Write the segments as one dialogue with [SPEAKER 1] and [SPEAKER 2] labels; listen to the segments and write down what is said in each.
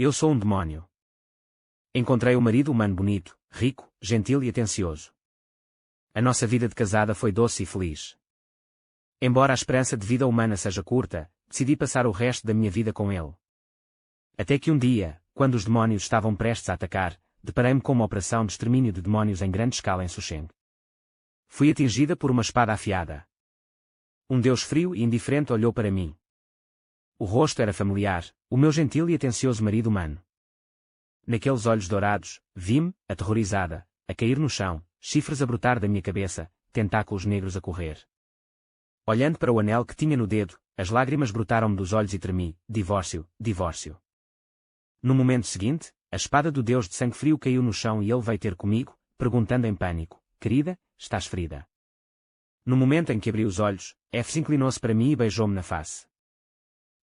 [SPEAKER 1] Eu sou um demónio. Encontrei o marido humano bonito, rico, gentil e atencioso. A nossa vida de casada foi doce e feliz. Embora a esperança de vida humana seja curta, decidi passar o resto da minha vida com ele. Até que um dia, quando os demónios estavam prestes a atacar, deparei-me com uma operação de extermínio de demónios em grande escala em Susheng. Fui atingida por uma espada afiada. Um deus frio e indiferente olhou para mim. O rosto era familiar, o meu gentil e atencioso marido humano. Naqueles olhos dourados, vi-me, aterrorizada, a cair no chão, chifres a brotar da minha cabeça, tentáculos negros a correr. Olhando para o anel que tinha no dedo, as lágrimas brotaram-me dos olhos e tremi: divórcio, divórcio. No momento seguinte, a espada do deus de sangue frio caiu no chão e ele veio ter comigo, perguntando em pânico: querida, estás ferida? No momento em que abri os olhos, F inclinou-se para mim e beijou-me na face.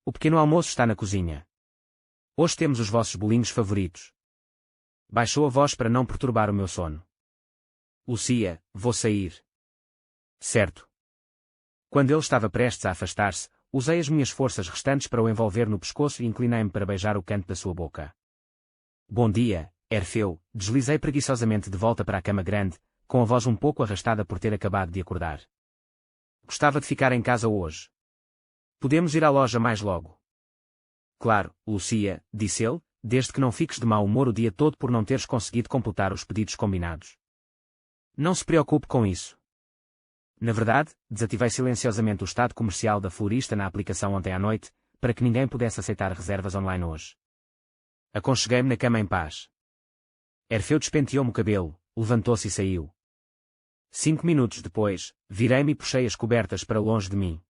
[SPEAKER 1] O pequeno almoço está na cozinha. Hoje temos os vossos bolinhos favoritos. Baixou a voz para não perturbar o meu sono. Lucia, vou sair. Certo. Quando ele estava prestes a afastar-se, usei as minhas forças restantes para o envolver no pescoço e inclinei-me para beijar o canto da sua boca. Bom dia, Orfeu, deslizei preguiçosamente de volta para a cama grande, com a voz um pouco arrastada por ter acabado de acordar. Gostava de ficar em casa hoje. Podemos ir à loja mais logo. Claro, Lucia, disse ele, desde que não fiques de mau humor o dia todo por não teres conseguido completar os pedidos combinados. Não se preocupe com isso. Na verdade, desativei silenciosamente o estado comercial da florista na aplicação ontem à noite, para que ninguém pudesse aceitar reservas online hoje. Aconcheguei-me na cama em paz. Orfeu despenteou-me o cabelo, levantou-se e saiu. 5 minutos depois, virei-me e puxei as cobertas para longe de mim.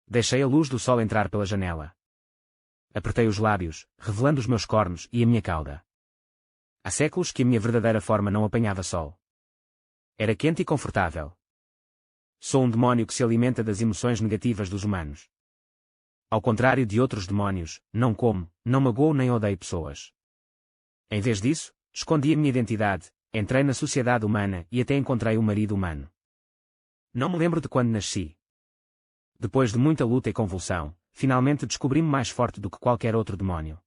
[SPEAKER 1] Deixei a luz do sol entrar pela janela. Apertei os lábios, revelando os meus cornos e a minha cauda. Há séculos que a minha verdadeira forma não apanhava sol. Era quente e confortável. Sou um demónio que se alimenta das emoções negativas dos humanos. Ao contrário de outros demónios, não como, não magoo nem odeio pessoas. Em vez disso, escondi a minha identidade, entrei na sociedade humana e até encontrei um marido humano. Não me lembro de quando nasci. Depois de muita luta e convulsão, finalmente descobri-me mais forte do que qualquer outro demónio.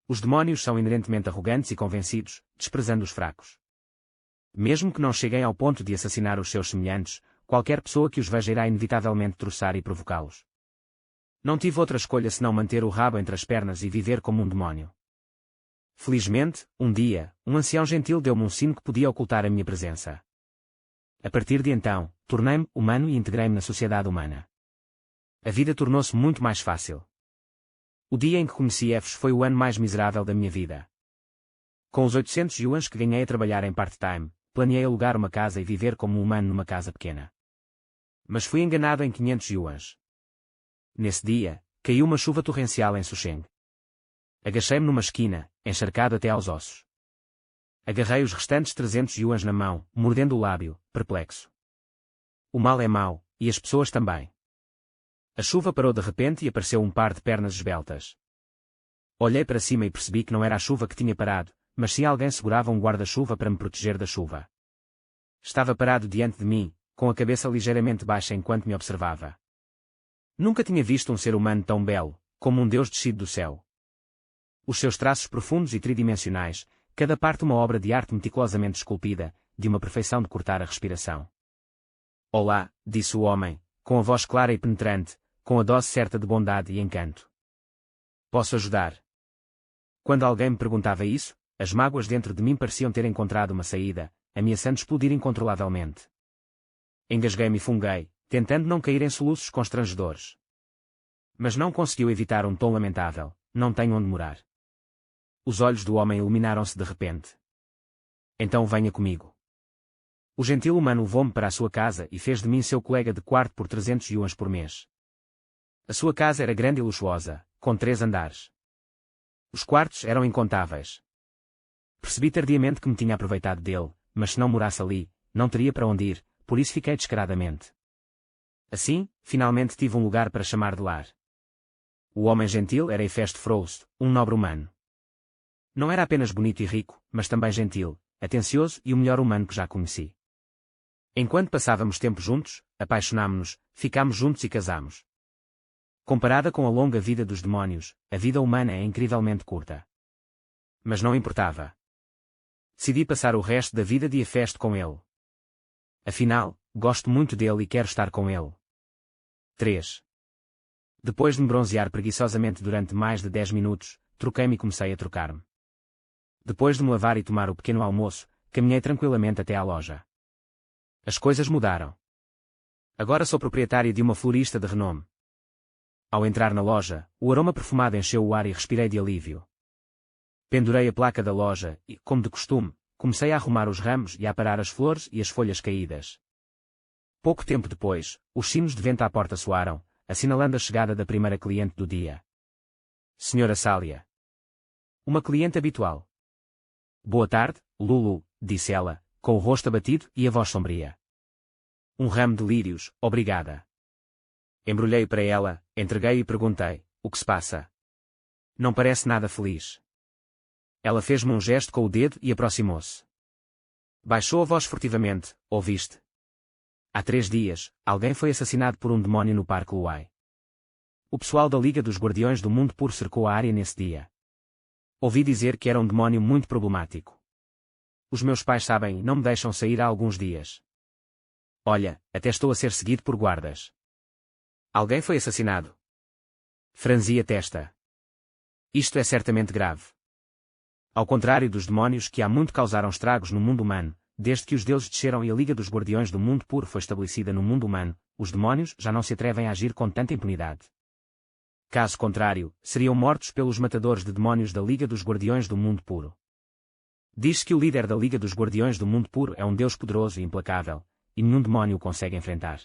[SPEAKER 1] Os demónios são inerentemente arrogantes e convencidos, desprezando os fracos. Mesmo que não cheguem ao ponto de assassinar os seus semelhantes, qualquer pessoa que os veja irá inevitavelmente troçar e provocá-los. Não tive outra escolha senão manter o rabo entre as pernas e viver como um demónio. Felizmente, um dia, um ancião gentil deu-me um sino que podia ocultar a minha presença. A partir de então, tornei-me humano e integrei-me na sociedade humana. A vida tornou-se muito mais fácil. O dia em que conheci Efes foi o ano mais miserável da minha vida. Com os 800 yuans que ganhei a trabalhar em part-time, planeei alugar uma casa e viver como um humano numa casa pequena. Mas fui enganado em 500 yuans. Nesse dia, caiu uma chuva torrencial em Susheng. Agachei-me numa esquina, encharcado até aos ossos. Agarrei os restantes 300 yuans na mão, mordendo o lábio, perplexo. O mal é mau, e as pessoas também. A chuva parou de repente e apareceu um par de pernas esbeltas. Olhei para cima e percebi que não era a chuva que tinha parado, mas sim alguém segurava um guarda-chuva para me proteger da chuva. Estava parado diante de mim, com a cabeça ligeiramente baixa enquanto me observava. Nunca tinha visto um ser humano tão belo, como um deus descido do céu. Os seus traços profundos e tridimensionais, cada parte uma obra de arte meticulosamente esculpida, de uma perfeição de cortar a respiração. Olá, disse o homem, com a voz clara e penetrante, com a dose certa de bondade e encanto. Posso ajudar? Quando alguém me perguntava isso, as mágoas dentro de mim pareciam ter encontrado uma saída, ameaçando explodir incontrolavelmente. Engasguei-me e funguei, tentando não cair em soluços constrangedores. Mas não conseguiu evitar um tom lamentável: não tenho onde morar. Os olhos do homem iluminaram-se de repente. Então venha comigo. O gentil humano levou-me para a sua casa e fez de mim seu colega de quarto por 300 yuans por mês. A sua casa era grande e luxuosa, com 3 andares. Os quartos eram incontáveis. Percebi tardiamente que me tinha aproveitado dele, mas se não morasse ali, não teria para onde ir, por isso fiquei descaradamente. Assim, finalmente tive um lugar para chamar de lar. O homem gentil era Hefesto Froust, um nobre humano. Não era apenas bonito e rico, mas também gentil, atencioso e o melhor humano que já conheci. Enquanto passávamos tempo juntos, apaixonámo-nos, ficámos juntos e casámos. Comparada com a longa vida dos demónios, a vida humana é incrivelmente curta. Mas não importava. Decidi passar o resto da vida de Hefesto com ele. Afinal, gosto muito dele e quero estar com ele. 3. Depois de me bronzear preguiçosamente durante mais de 10 minutos, troquei-me e comecei a trocar-me. Depois de me lavar e tomar o pequeno almoço, caminhei tranquilamente até à loja. As coisas mudaram. Agora sou proprietário de uma florista de renome. Ao entrar na loja, o aroma perfumado encheu o ar e respirei de alívio. Pendurei a placa da loja e, como de costume, comecei a arrumar os ramos e a aparar as flores e as folhas caídas. Pouco tempo depois, os sinos de vento à porta soaram, assinalando a chegada da primeira cliente do dia. Senhora Sália. Uma cliente habitual. Boa tarde, Lulu, disse ela, com o rosto abatido e a voz sombria. Um ramo de lírios, obrigada. Embrulhei para ela, entreguei e perguntei, o que se passa? Não parece nada feliz. Ela fez-me um gesto com o dedo e aproximou-se. Baixou a voz furtivamente, ouviste? Há 3 dias, alguém foi assassinado por um demónio no Parque Luai. O pessoal da Liga dos Guardiões do Mundo Puro cercou a área nesse dia. Ouvi dizer que era um demónio muito problemático. Os meus pais sabem e não me deixam sair há alguns dias. Olha, até estou a ser seguido por guardas. Alguém foi assassinado. Franzi a testa. Isto é certamente grave. Ao contrário dos demónios que há muito causaram estragos no mundo humano, desde que os deuses desceram e a Liga dos Guardiões do Mundo Puro foi estabelecida no mundo humano, os demónios já não se atrevem a agir com tanta impunidade. Caso contrário, seriam mortos pelos matadores de demónios da Liga dos Guardiões do Mundo Puro. Diz-se que o líder da Liga dos Guardiões do Mundo Puro é um deus poderoso e implacável, e nenhum demónio o consegue enfrentar.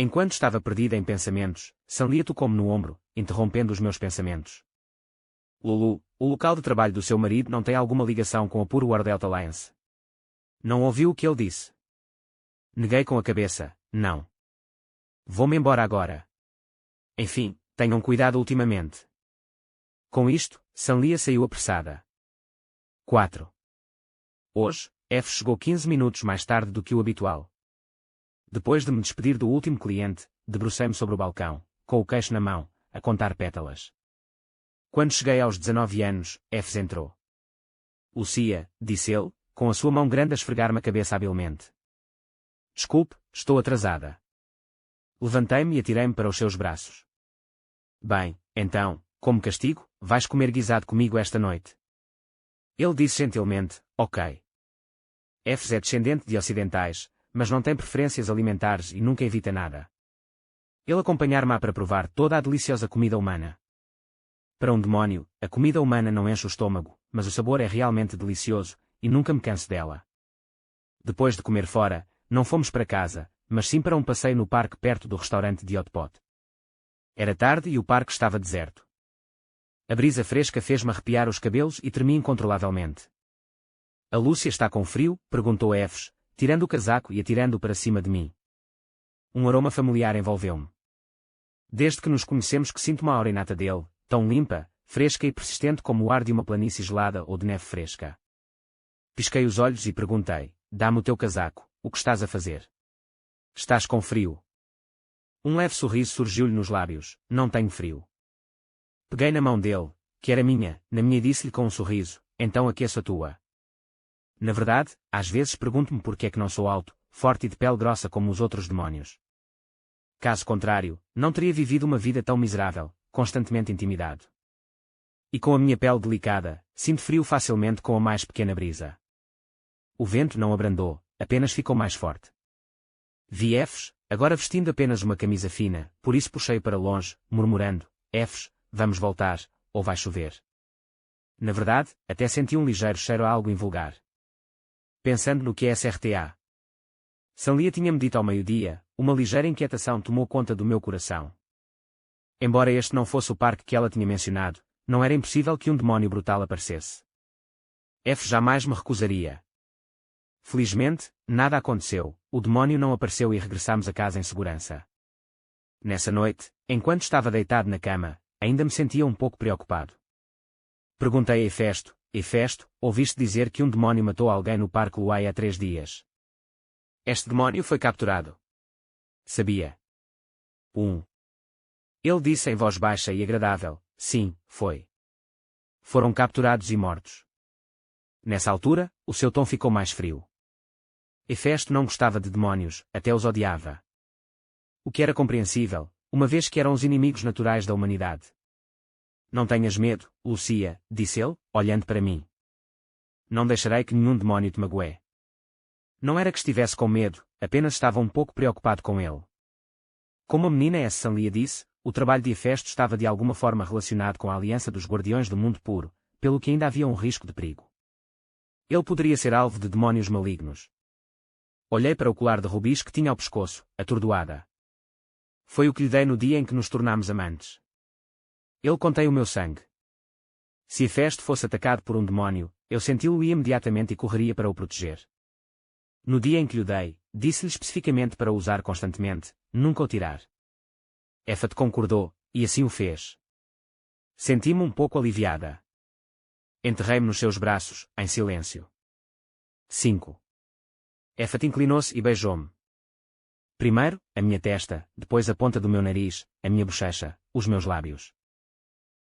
[SPEAKER 1] Enquanto estava perdida em pensamentos, Sanlia tocou-me no ombro, interrompendo os meus pensamentos. Lulu, o local de trabalho do seu marido não tem alguma ligação com a Puro World Alliance. Não ouviu o que ele disse? Neguei com a cabeça, não. Vou-me embora agora. Enfim, tenham cuidado ultimamente. Com isto, Sanlia saiu apressada. 4. Hoje, F chegou 15 minutos mais tarde do que o habitual. Depois de me despedir do último cliente, debrucei-me sobre o balcão, com o queixo na mão, a contar pétalas. Quando cheguei aos 19 anos, F entrou. Lucia, disse ele, com a sua mão grande a esfregar-me a cabeça habilmente. Desculpe, estou atrasada. Levantei-me e atirei-me para os seus braços. Bem, então, como castigo, vais comer guisado comigo esta noite. Ele disse gentilmente, ok. F é descendente de ocidentais, mas não tem preferências alimentares e nunca evita nada. Ele acompanhar-me para provar toda a deliciosa comida humana. Para um demónio, a comida humana não enche o estômago, mas o sabor é realmente delicioso, e nunca me canso dela. Depois de comer fora, não fomos para casa, mas sim para um passeio no parque perto do restaurante de Hot Pot. Era tarde e o parque estava deserto. A brisa fresca fez-me arrepiar os cabelos e tremi incontrolavelmente. A Lúcia está com frio? Perguntou F, tirando o casaco e atirando-o para cima de mim. Um aroma familiar envolveu-me. Desde que nos conhecemos que sinto uma aura inata dele, tão limpa, fresca e persistente como o ar de uma planície gelada ou de neve fresca. Pisquei os olhos e perguntei, dá-me o teu casaco, o que estás a fazer? Estás com frio? Um leve sorriso surgiu-lhe nos lábios, não tenho frio. Peguei na mão dele, que era minha, na minha e disse-lhe com um sorriso, então aqueço a tua. Na verdade, às vezes pergunto-me por que é que não sou alto, forte e de pele grossa como os outros demónios. Caso contrário, não teria vivido uma vida tão miserável, constantemente intimidado. E com a minha pele delicada, sinto frio facilmente com a mais pequena brisa. O vento não abrandou, apenas ficou mais forte. Vi F, agora vestindo apenas uma camisa fina, por isso puxei para longe, murmurando, F, vamos voltar, ou vai chover. Na verdade, até senti um ligeiro cheiro a algo invulgar. Pensando no que é SRTA. Sanlia tinha-me dito ao meio-dia, uma ligeira inquietação tomou conta do meu coração. Embora este não fosse o parque que ela tinha mencionado, não era impossível que um demónio brutal aparecesse. F jamais me recusaria. Felizmente, nada aconteceu, o demónio não apareceu e regressámos a casa em segurança. Nessa noite, enquanto estava deitado na cama, ainda me sentia um pouco preocupado. Perguntei a Hefesto, ouviste dizer que um demónio matou alguém no Parque Luai há 3 dias? Este demónio foi capturado. Sabia. Ele disse em voz baixa e agradável: sim, foi. Foram capturados e mortos. Nessa altura, o seu tom ficou mais frio. Hefesto não gostava de demónios, até os odiava. O que era compreensível, uma vez que eram os inimigos naturais da humanidade. Não tenhas medo, Lucia, disse ele, olhando para mim. Não deixarei que nenhum demónio te magoe. Não era que estivesse com medo, apenas estava um pouco preocupado com ele. Como a menina Essanlia disse, o trabalho de Hefesto estava de alguma forma relacionado com a aliança dos guardiões do mundo puro, pelo que ainda havia um risco de perigo. Ele poderia ser alvo de demónios malignos. Olhei para o colar de rubis que tinha ao pescoço, atordoada. Foi o que lhe dei no dia em que nos tornámos amantes. Ele contém o meu sangue. Se Hefesto fosse atacado por um demónio, eu senti-lo imediatamente e correria para o proteger. No dia em que lhe dei, disse-lhe especificamente para o usar constantemente, nunca o tirar. Éfate concordou, e assim o fez. Senti-me um pouco aliviada. Enterrei-me nos seus braços, em silêncio. 5. Éfate inclinou-se e beijou-me. Primeiro, a minha testa, depois a ponta do meu nariz, a minha bochecha, os meus lábios.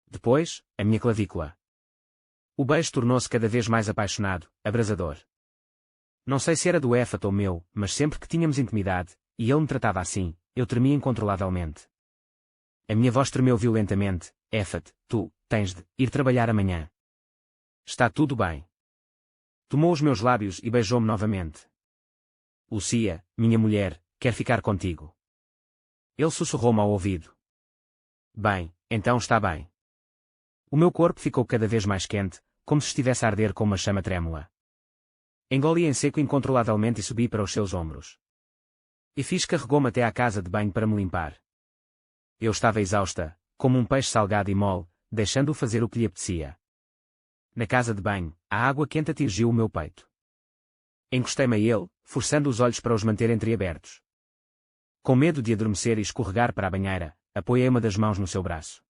[SPEAKER 1] Depois, a minha clavícula. O beijo tornou-se cada vez mais apaixonado, abrasador. Não sei se era do Éfate ou meu, mas sempre que tínhamos intimidade, e ele me tratava assim, eu tremia incontrolavelmente. A minha voz tremeu violentamente: Éfate, tu tens de ir trabalhar amanhã. Está tudo bem. Tomou os meus lábios e beijou-me novamente. Lucia, minha mulher, quer ficar contigo. Ele sussurrou-me ao ouvido. Bem, então está bem. O meu corpo ficou cada vez mais quente, como se estivesse a arder com uma chama trêmula. Engoli em seco incontrolavelmente e subi para os seus ombros. E carregou-me até à casa de banho para me limpar. Eu estava exausta, como um peixe salgado e mole, deixando-o fazer o que lhe apetecia. Na casa de banho, a água quente atingiu o meu peito. Encostei-me a ele, forçando os olhos para os manter entreabertos. Com medo de adormecer e escorregar para a banheira, apoiei uma das mãos no seu braço.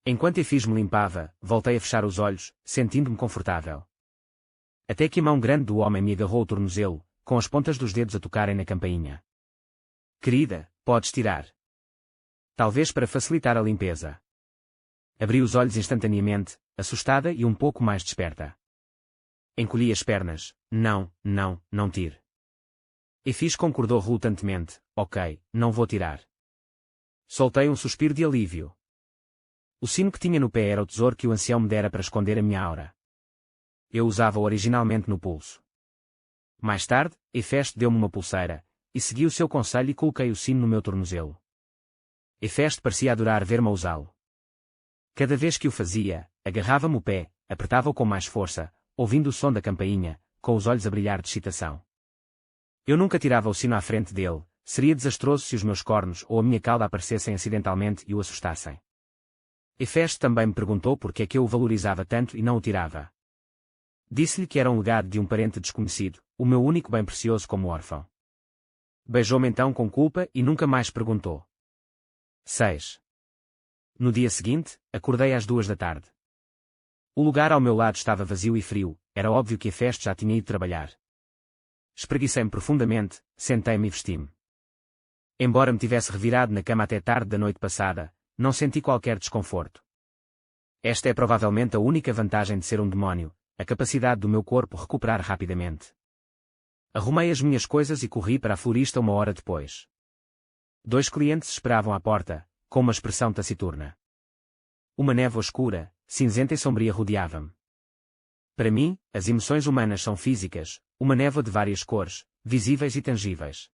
[SPEAKER 1] Enquanto me limpava, voltei a fechar os olhos, sentindo-me confortável. Até que a mão grande do homem me agarrou o tornozelo, com as pontas dos dedos a tocarem na campainha. Querida, podes tirar. Talvez para facilitar a limpeza. Abri os olhos instantaneamente, assustada e um pouco mais desperta. Encolhi as pernas. Não tire. E concordou relutantemente: ok, não vou tirar. Soltei um suspiro de alívio. O sino que tinha no pé era o tesouro que o ancião me dera para esconder a minha aura. Eu usava-o originalmente no pulso. Mais tarde, Hefesto deu-me uma pulseira, e segui o seu conselho e coloquei o sino no meu tornozelo. Hefesto parecia adorar ver-me usá-lo. Cada vez que o fazia, agarrava-me o pé, apertava-o com mais força, ouvindo o som da campainha, com os olhos a brilhar de excitação. Eu nunca tirava o sino à frente dele, seria desastroso se os meus cornos ou a minha cauda aparecessem acidentalmente e o assustassem. Hefesto também me perguntou por que é que eu o valorizava tanto e não o tirava. Disse-lhe que era um legado de um parente desconhecido, o meu único bem precioso como órfão. Beijou-me então com culpa e nunca mais perguntou. 6. No dia seguinte, acordei às 2 da tarde. O lugar ao meu lado estava vazio e frio, era óbvio que Hefesto já tinha ido trabalhar. Espreguicei-me profundamente, sentei-me e vesti-me. Embora me tivesse revirado na cama até tarde da noite passada, não senti qualquer desconforto. Esta é provavelmente a única vantagem de ser um demónio, a capacidade do meu corpo recuperar rapidamente. Arrumei as minhas coisas e corri para a florista 1 hora depois. 2 clientes esperavam à porta, com uma expressão taciturna. Uma névoa escura, cinzenta e sombria rodeava-me. Para mim, as emoções humanas são físicas, uma névoa de várias cores, visíveis e tangíveis.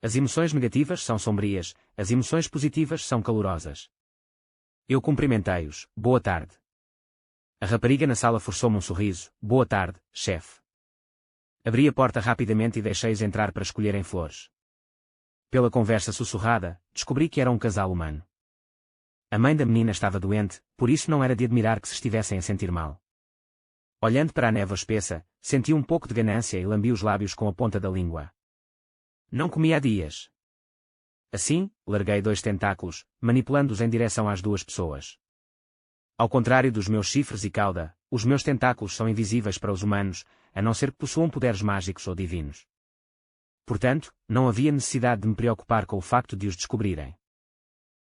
[SPEAKER 1] As emoções negativas são sombrias, as emoções positivas são calorosas. Eu cumprimentei-os: boa tarde. A rapariga na sala forçou-me um sorriso: boa tarde, chefe. Abri a porta rapidamente e deixei-os entrar para escolherem flores. Pela conversa sussurrada, descobri que era um casal humano. A mãe da menina estava doente, por isso não era de admirar que se estivessem a sentir mal. Olhando para a névoa espessa, senti um pouco de ganância e lambi os lábios com a ponta da língua. Não comi há dias. Assim, larguei 2 tentáculos, manipulando-os em direção às 2 pessoas. Ao contrário dos meus chifres e cauda, os meus tentáculos são invisíveis para os humanos, a não ser que possuam poderes mágicos ou divinos. Portanto, não havia necessidade de me preocupar com o facto de os descobrirem.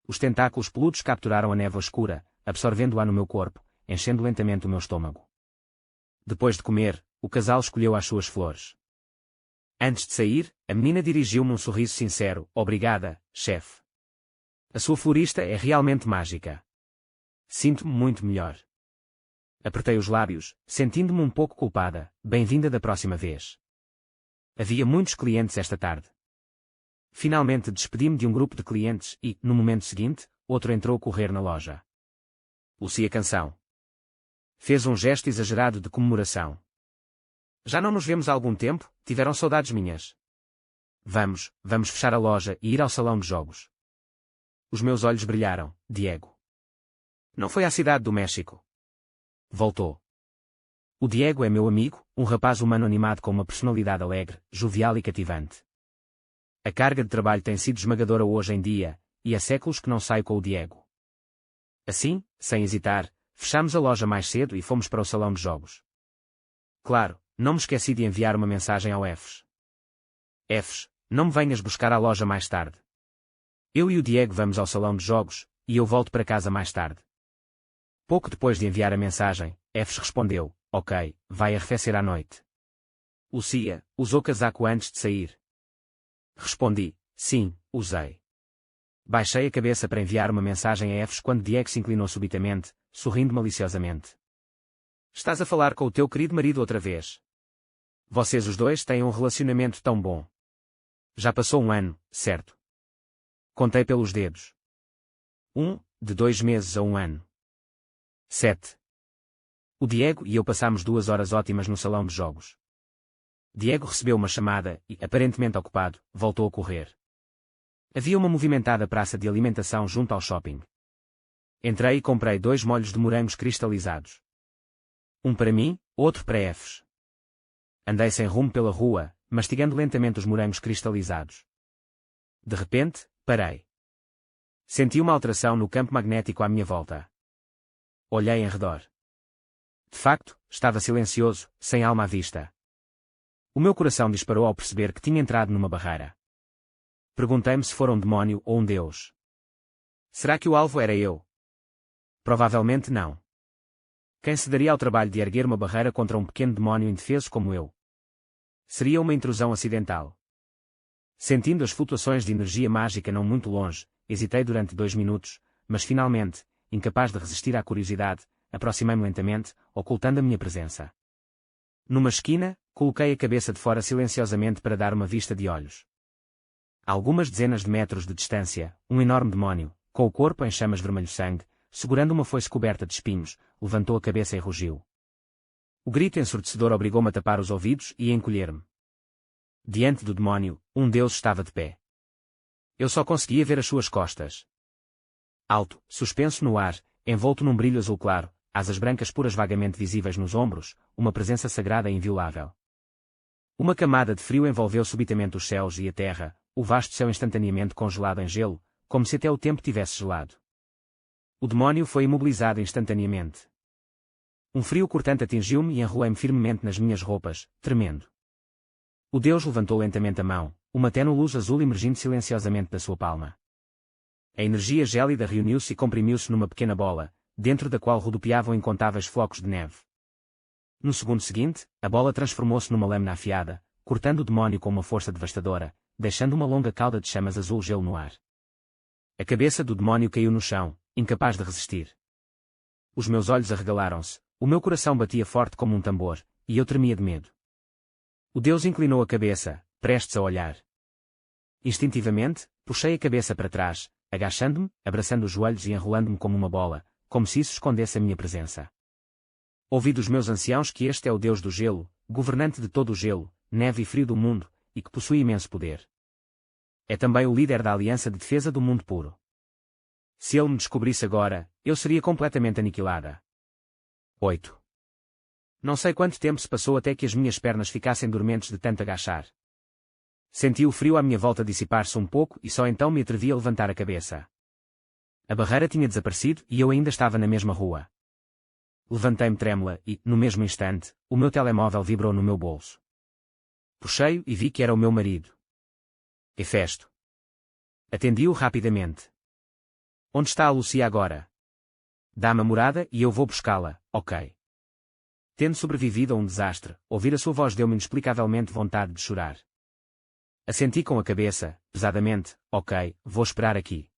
[SPEAKER 1] Os tentáculos peludos capturaram a névoa escura, absorvendo-a no meu corpo, enchendo lentamente o meu estômago. Depois de comer, o casal escolheu as suas flores. Antes de sair, a menina dirigiu-me um sorriso sincero. Obrigada, chefe. A sua florista é realmente mágica. Sinto-me muito melhor. Apertei os lábios, sentindo-me um pouco culpada. Bem-vinda da próxima vez. Havia muitos clientes esta tarde. Finalmente despedi-me de um grupo de clientes e, no momento seguinte, outro entrou a correr na loja. Lucia Canção. Fez um gesto exagerado de comemoração. Já não nos vemos há algum tempo, tiveram saudades minhas. Vamos fechar a loja e ir ao salão de jogos. Os meus olhos brilharam. Diego. Não foi à cidade do México. Voltou. O Diego é meu amigo, um rapaz humano animado com uma personalidade alegre, jovial e cativante. A carga de trabalho tem sido esmagadora hoje em dia, e há séculos que não saio com o Diego. Assim, sem hesitar, fechamos a loja mais cedo e fomos para o salão de jogos. Claro, não me esqueci de enviar uma mensagem ao Efes. Efes, não me venhas buscar à loja mais tarde. Eu e o Diego vamos ao salão de jogos, e eu volto para casa mais tarde. Pouco depois de enviar a mensagem, Efes respondeu, ok, vai arrefecer à noite. Lucia, usou casaco antes de sair? Respondi, sim, usei. Baixei a cabeça para enviar uma mensagem a Efes quando Diego se inclinou subitamente, sorrindo maliciosamente. Estás a falar com o teu querido marido outra vez? Vocês os dois têm um relacionamento tão bom. Já passou um ano, certo? Contei pelos dedos. De 2 meses a 1 ano. 7. O Diego e eu passámos 2 horas ótimas no salão de jogos. Diego recebeu uma chamada e, aparentemente ocupado, voltou a correr. Havia uma movimentada praça de alimentação junto ao shopping. Entrei e comprei 2 molhos de morangos cristalizados. Um para mim, outro para Efes. Andei sem rumo pela rua, mastigando lentamente os morangos cristalizados. De repente, parei. Senti uma alteração no campo magnético à minha volta. Olhei em redor. De facto, estava silencioso, sem alma à vista. O meu coração disparou ao perceber que tinha entrado numa barreira. Perguntei-me se fora um demónio ou um deus. Será que o alvo era eu? Provavelmente não. Quem se daria ao trabalho de erguer uma barreira contra um pequeno demónio indefeso como eu? Seria uma intrusão acidental. Sentindo as flutuações de energia mágica não muito longe, hesitei durante 2 minutos, mas finalmente, incapaz de resistir à curiosidade, aproximei-me lentamente, ocultando a minha presença. Numa esquina, coloquei a cabeça de fora silenciosamente para dar uma vista de olhos. A algumas dezenas de metros de distância, um enorme demónio, com o corpo em chamas vermelho-sangue, segurando uma foice coberta de espinhos, levantou a cabeça e rugiu. O grito ensurdecedor obrigou-me a tapar os ouvidos e a encolher-me. Diante do demónio, um deus estava de pé. Eu só conseguia ver as suas costas. Alto, suspenso no ar, envolto num brilho azul claro, asas brancas puras vagamente visíveis nos ombros, uma presença sagrada e inviolável. Uma camada de frio envolveu subitamente os céus e a terra, o vasto céu instantaneamente congelado em gelo, como se até o tempo tivesse gelado. O demónio foi imobilizado instantaneamente. Um frio cortante atingiu-me e enrolei-me firmemente nas minhas roupas, tremendo. O deus levantou lentamente a mão, uma tênue luz azul emergindo silenciosamente da sua palma. A energia gélida reuniu-se e comprimiu-se numa pequena bola, dentro da qual rodopiavam incontáveis flocos de neve. No segundo seguinte, a bola transformou-se numa lâmina afiada, cortando o demónio com uma força devastadora, deixando uma longa cauda de chamas azul-gelo no ar. A cabeça do demónio caiu no chão, incapaz de resistir. Os meus olhos arregalaram-se, o meu coração batia forte como um tambor, e eu tremia de medo. O deus inclinou a cabeça, prestes a olhar. Instintivamente, puxei a cabeça para trás, agachando-me, abraçando os joelhos e enrolando-me como uma bola, como se isso escondesse a minha presença. Ouvi dos meus anciãos que este é o deus do gelo, governante de todo o gelo, neve e frio do mundo, e que possui imenso poder. É também o líder da Aliança de Defesa do Mundo Puro. Se ele me descobrisse agora, eu seria completamente aniquilada. 8. Não sei quanto tempo se passou até que as minhas pernas ficassem dormentes de tanto agachar. Senti o frio à minha volta dissipar-se um pouco e só então me atrevi a levantar a cabeça. A barreira tinha desaparecido e eu ainda estava na mesma rua. Levantei-me trêmula e, no mesmo instante, o meu telemóvel vibrou no meu bolso. Puxei-o e vi que era o meu marido. Hefesto. Atendi-o rapidamente. Onde está a Lucia agora? Dá-me a morada e eu vou buscá-la, ok? Tendo sobrevivido a um desastre, ouvir a sua voz deu-me inexplicavelmente vontade de chorar. Assenti com a cabeça, pesadamente, ok, vou esperar aqui.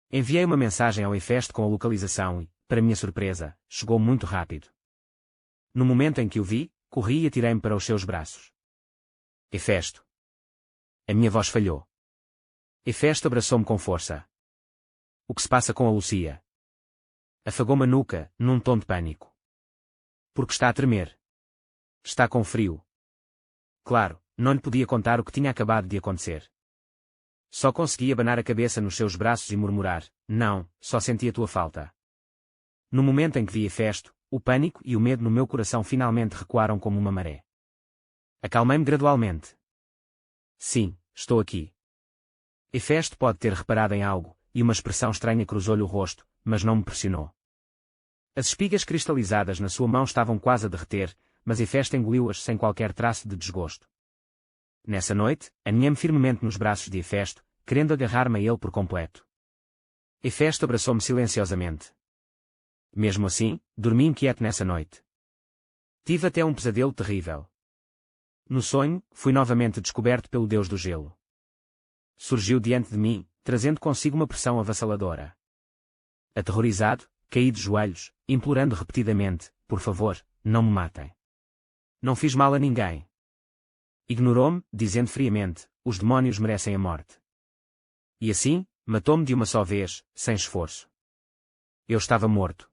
[SPEAKER 1] Enviei uma mensagem ao Hefesto com a localização e, para minha surpresa, chegou muito rápido. No momento em que o vi, corri e atirei-me para os seus braços. Hefesto. A minha voz falhou. Hefesto abraçou-me com força. O que se passa com a Lucia? Afagou-me a nuca, num tom de pânico. Porque está a tremer. Está com frio. Claro, não lhe podia contar o que tinha acabado de acontecer. Só consegui abanar a cabeça nos seus braços e murmurar, não, só senti a tua falta. No momento em que vi Hefesto, o pânico e o medo no meu coração finalmente recuaram como uma maré. Acalmei-me gradualmente. Sim, estou aqui. Hefesto pode ter reparado em algo, e uma expressão estranha cruzou-lhe o rosto, mas não me pressionou. As espigas cristalizadas na sua mão estavam quase a derreter, mas Hefesto engoliu-as sem qualquer traço de desgosto. Nessa noite, aninhei-me firmemente nos braços de Hefesto, querendo agarrar-me a ele por completo. Hefesto abraçou-me silenciosamente. Mesmo assim, dormi inquieto nessa noite. Tive até um pesadelo terrível. No sonho, fui novamente descoberto pelo Deus do Gelo. Surgiu diante de mim, trazendo consigo uma pressão avassaladora. Aterrorizado, caí de joelhos, implorando repetidamente, por favor, não me matem. Não fiz mal a ninguém. Ignorou-me, dizendo friamente, os demónios merecem a morte. E assim, matou-me de uma só vez, sem esforço. Eu estava morto.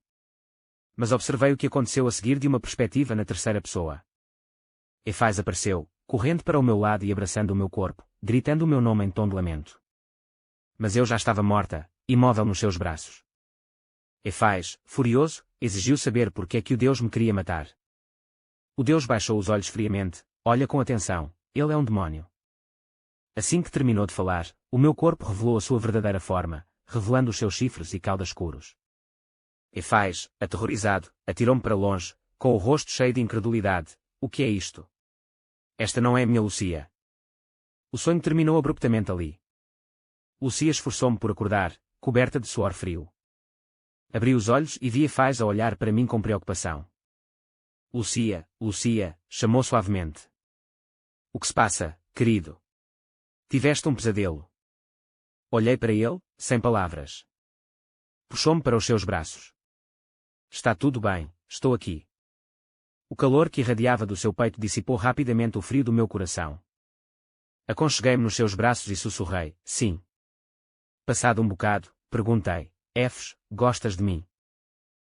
[SPEAKER 1] Mas observei o que aconteceu a seguir de uma perspectiva na terceira pessoa. Efaz apareceu, correndo para o meu lado e abraçando o meu corpo, gritando o meu nome em tom de lamento. Mas eu já estava morta, imóvel nos seus braços. Efaz, furioso, exigiu saber por que é que o Deus me queria matar. O Deus baixou os olhos friamente, olha com atenção, ele é um demónio. Assim que terminou de falar, o meu corpo revelou a sua verdadeira forma, revelando os seus chifres e caudas escuros. Efaz, aterrorizado, atirou-me para longe, com o rosto cheio de incredulidade. O que é isto? Esta não é a minha Lucia. O sonho terminou abruptamente ali. Lucia esforçou-me por acordar, coberta de suor frio. Abri os olhos e vi Efaz a olhar para mim com preocupação. Lucia, Lucia, chamou suavemente. O que se passa, querido? Tiveste um pesadelo. Olhei para ele, sem palavras. Puxou-me para os seus braços. Está tudo bem, estou aqui. O calor que irradiava do seu peito dissipou rapidamente o frio do meu coração. Aconcheguei-me nos seus braços e sussurrei, sim. Passado um bocado, perguntei, Efes, gostas de mim?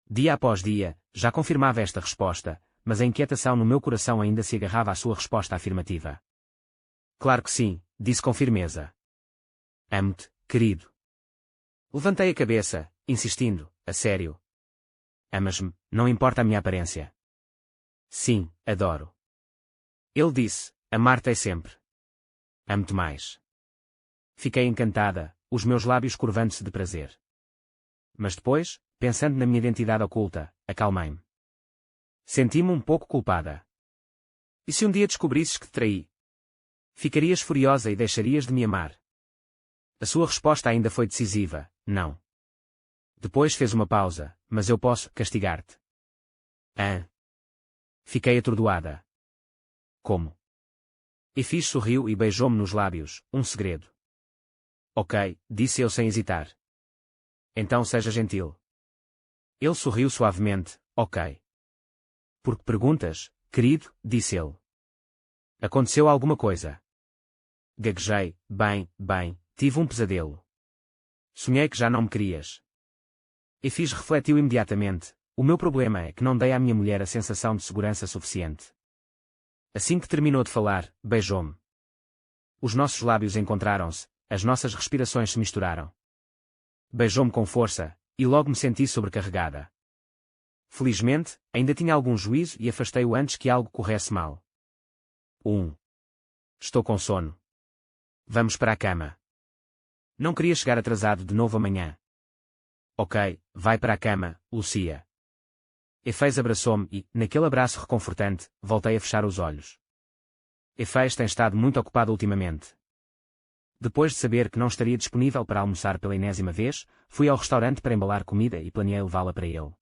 [SPEAKER 1] Dia após dia, já confirmava esta resposta, mas a inquietação no meu coração ainda se agarrava à sua resposta afirmativa. Claro que sim, disse com firmeza. Amo-te, querido. Levantei a cabeça, insistindo, a sério. Amas-me, não importa a minha aparência. Sim, adoro. Ele disse, amar-te-ei sempre. Amo-te mais. Fiquei encantada, os meus lábios curvando-se de prazer. Mas depois, pensando na minha identidade oculta, acalmei-me. Senti-me um pouco culpada. E se um dia descobrisses que te traí? Ficarias furiosa e deixarias de me amar? A sua resposta ainda foi decisiva, não. Depois fez uma pausa, mas eu posso castigar-te. Ah. Fiquei atordoada. Como? Efis sorriu e beijou-me nos lábios, um segredo. Ok, disse eu sem hesitar. Então seja gentil. Ele sorriu suavemente, ok. Por que perguntas, querido, disse ele. Aconteceu alguma coisa? Gaguejei, bem, tive um pesadelo. Sonhei que já não me querias. Efis refletiu imediatamente, o meu problema é que não dei à minha mulher a sensação de segurança suficiente. Assim que terminou de falar, beijou-me. Os nossos lábios encontraram-se, as nossas respirações se misturaram. Beijou-me com força, e logo me senti sobrecarregada. Felizmente, ainda tinha algum juízo e afastei-o antes que algo corresse mal. Estou com sono. Vamos para a cama. Não queria chegar atrasado de novo amanhã. Ok, vai para a cama, Lucia. Efes abraçou-me e, naquele abraço reconfortante, voltei a fechar os olhos. Efes tem estado muito ocupado ultimamente. Depois de saber que não estaria disponível para almoçar pela enésima vez, fui ao restaurante para embalar comida e planeei levá-la para ele.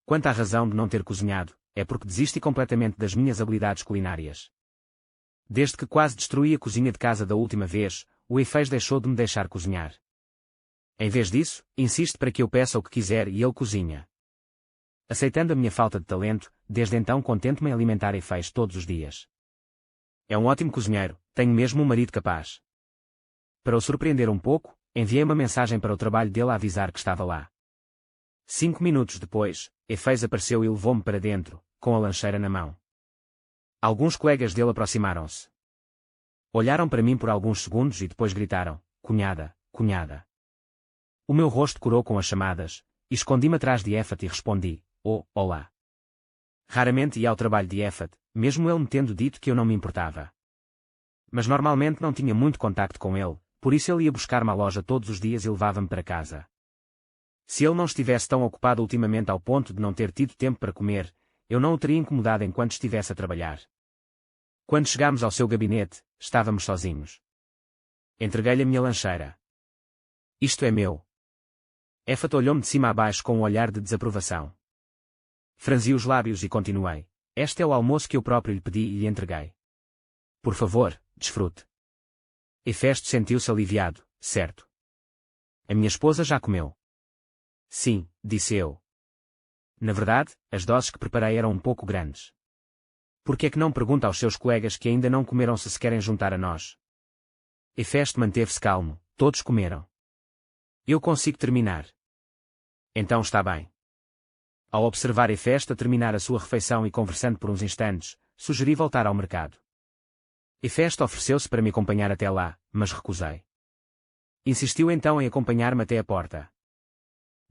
[SPEAKER 1] Quanto à razão de não ter cozinhado, é porque desisti completamente das minhas habilidades culinárias. Desde que quase destruí a cozinha de casa da última vez, o Efes deixou de me deixar cozinhar. Em vez disso, insiste para que eu peça o que quiser e ele cozinha. Aceitando a minha falta de talento, desde então contento-me em alimentar Efes todos os dias. É um ótimo cozinheiro, tenho mesmo um marido capaz. Para o surpreender um pouco, enviei uma mensagem para o trabalho dele a avisar que estava lá. 5 minutos depois, Efes apareceu e levou-me para dentro, com a lancheira na mão. Alguns colegas dele aproximaram-se. Olharam para mim por alguns segundos e depois gritaram: "Cunhada, cunhada." O meu rosto corou com as chamadas, e escondi-me atrás de Efat e respondi: "Oh, olá." Raramente ia ao trabalho de Efat, mesmo ele me tendo dito que eu não me importava. Mas normalmente não tinha muito contacto com ele, por isso ele ia buscar-me à loja todos os dias e levava-me para casa. Se ele não estivesse tão ocupado ultimamente ao ponto de não ter tido tempo para comer, eu não o teria incomodado enquanto estivesse a trabalhar. Quando chegámos ao seu gabinete, estávamos sozinhos. Entreguei-lhe a minha lancheira. "Isto é meu." Efat olhou-me de cima a baixo com um olhar de desaprovação. Franzi os lábios e continuei: "Este é o almoço que eu próprio lhe pedi e lhe entreguei. Por favor, desfrute." Hefesto sentiu-se aliviado, certo. "A minha esposa já comeu." "Sim," disse eu. Na verdade, as doses que preparei eram um pouco grandes. Por que é que não pergunta aos seus colegas que ainda não comeram se querem juntar a nós? Hefesto manteve-se calmo: "Todos comeram. Eu consigo terminar." "Então está bem." Ao observar Hefesto a terminar a sua refeição e conversando por uns instantes, sugeri voltar ao mercado. Hefesto ofereceu-se para me acompanhar até lá, mas recusei. Insistiu então em acompanhar-me até a porta.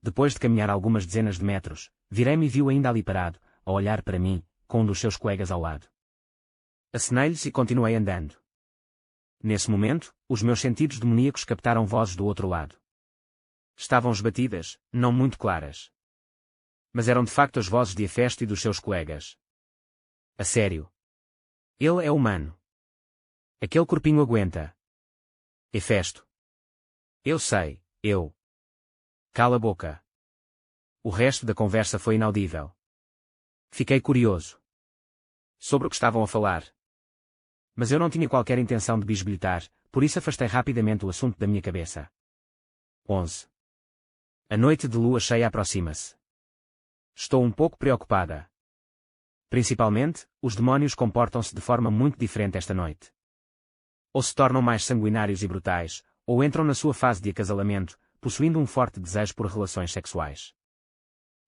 [SPEAKER 1] Depois de caminhar algumas dezenas de metros, virei-me e viu ainda ali parado, a olhar para mim, com um dos seus colegas ao lado. Acenei-lhes e continuei andando. Nesse momento, os meus sentidos demoníacos captaram vozes do outro lado. Estavam esbatidas, não muito claras. Mas eram de facto as vozes de Hefesto e dos seus colegas. A sério. Ele é humano. Aquele corpinho aguenta. Hefesto. Eu sei, eu. Cala a boca. O resto da conversa foi inaudível. Fiquei curioso. Sobre o que estavam a falar. Mas eu não tinha qualquer intenção de bisbilhotar, por isso afastei rapidamente o assunto da minha cabeça. 11. A noite de lua cheia aproxima-se. Estou um pouco preocupada. Principalmente, os demónios comportam-se de forma muito diferente esta noite. Ou se tornam mais sanguinários e brutais, ou entram na sua fase de acasalamento, possuindo um forte desejo por relações sexuais.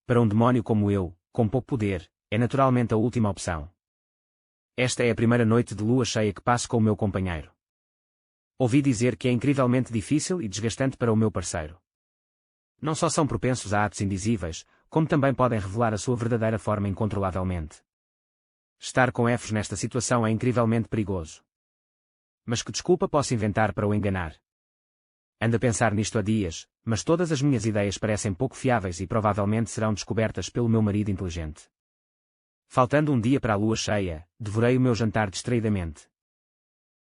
[SPEAKER 1] Para um demónio como eu, com pouco poder, é naturalmente a última opção. Esta é a primeira noite de lua cheia que passo com o meu companheiro. Ouvi dizer que é incrivelmente difícil e desgastante para o meu parceiro. Não só são propensos a atos indizíveis, como também podem revelar a sua verdadeira forma incontrolavelmente. Estar com Efes nesta situação é incrivelmente perigoso. Mas que desculpa posso inventar para o enganar? Ando a pensar nisto há dias, mas todas as minhas ideias parecem pouco fiáveis e provavelmente serão descobertas pelo meu marido inteligente. Faltando um dia para a lua cheia, devorei o meu jantar distraidamente.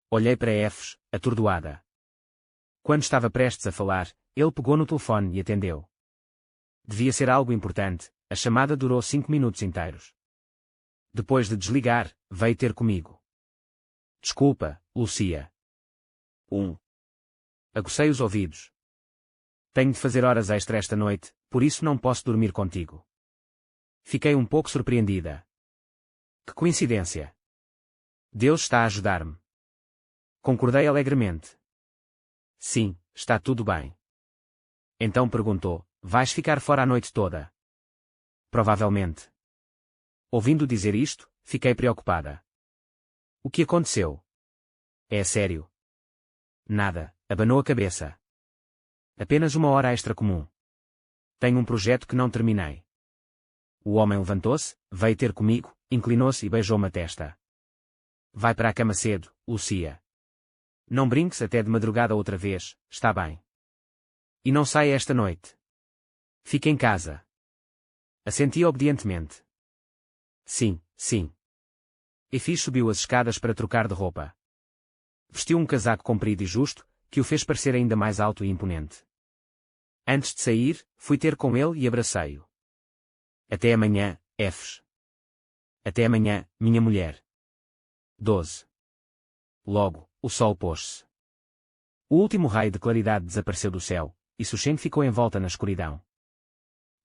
[SPEAKER 1] Olhei para Efes, atordoada. Quando estava prestes a falar, ele pegou no telefone e atendeu. Devia ser algo importante, a chamada durou 5 minutos inteiros. Depois de desligar, veio ter comigo. Desculpa, Lucia. 1. Agucei os ouvidos. Tenho de fazer horas extra esta noite, por isso não posso dormir contigo. Fiquei um pouco surpreendida. Que coincidência. Deus está a ajudar-me. Concordei alegremente. Sim, está tudo bem. Então perguntou, vais ficar fora a noite toda? Provavelmente. Ouvindo dizer isto, fiquei preocupada. O que aconteceu? É sério? Nada, abanou a cabeça. Apenas uma hora extra comum. Tenho um projeto que não terminei. O homem levantou-se, veio ter comigo, inclinou-se e beijou-me a testa. Vai para a cama cedo, Lucia. Não brinques até de madrugada outra vez, está bem? E não saia esta noite. Fique em casa. Assenti obedientemente. Sim, sim. Efes subiu as escadas para trocar de roupa. Vestiu um casaco comprido e justo, que o fez parecer ainda mais alto e imponente. Antes de sair, fui ter com ele e abracei-o. Até amanhã, Fs. Até amanhã, minha mulher. 12. Logo, o sol pôs-se. O último raio de claridade desapareceu do céu, e Susheng ficou envolta na escuridão.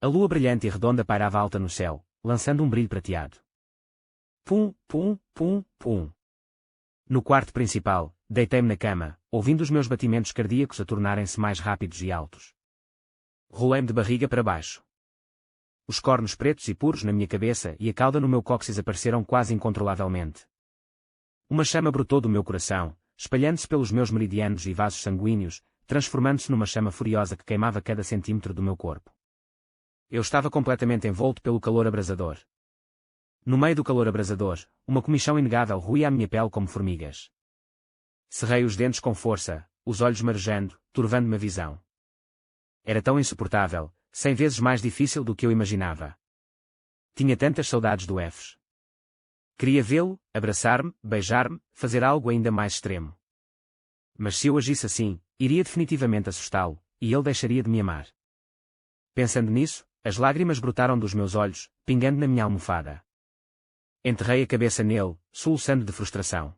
[SPEAKER 1] A lua brilhante e redonda pairava alta no céu, lançando um brilho prateado. Pum, pum, pum, pum. No quarto principal, deitei-me na cama, ouvindo os meus batimentos cardíacos a tornarem-se mais rápidos e altos. Rolei-me de barriga para baixo. Os cornos pretos e puros na minha cabeça e a cauda no meu cóccix apareceram quase incontrolavelmente. Uma chama brotou do meu coração, espalhando-se pelos meus meridianos e vasos sanguíneos, transformando-se numa chama furiosa que queimava cada centímetro do meu corpo. Eu estava completamente envolto pelo calor abrasador. No meio do calor abrasador, uma comichão inegável roía a minha pele como formigas. Cerrei os dentes com força, os olhos marejando, turvando-me a visão. Era tão insuportável, 100 vezes mais difícil do que eu imaginava. Tinha tantas saudades do Fs. Queria vê-lo, abraçar-me, beijar-me, fazer algo ainda mais extremo. Mas se eu agisse assim, iria definitivamente assustá-lo, e ele deixaria de me amar. Pensando nisso, as lágrimas brotaram dos meus olhos, pingando na minha almofada. Enterrei a cabeça nele, soluçando de frustração.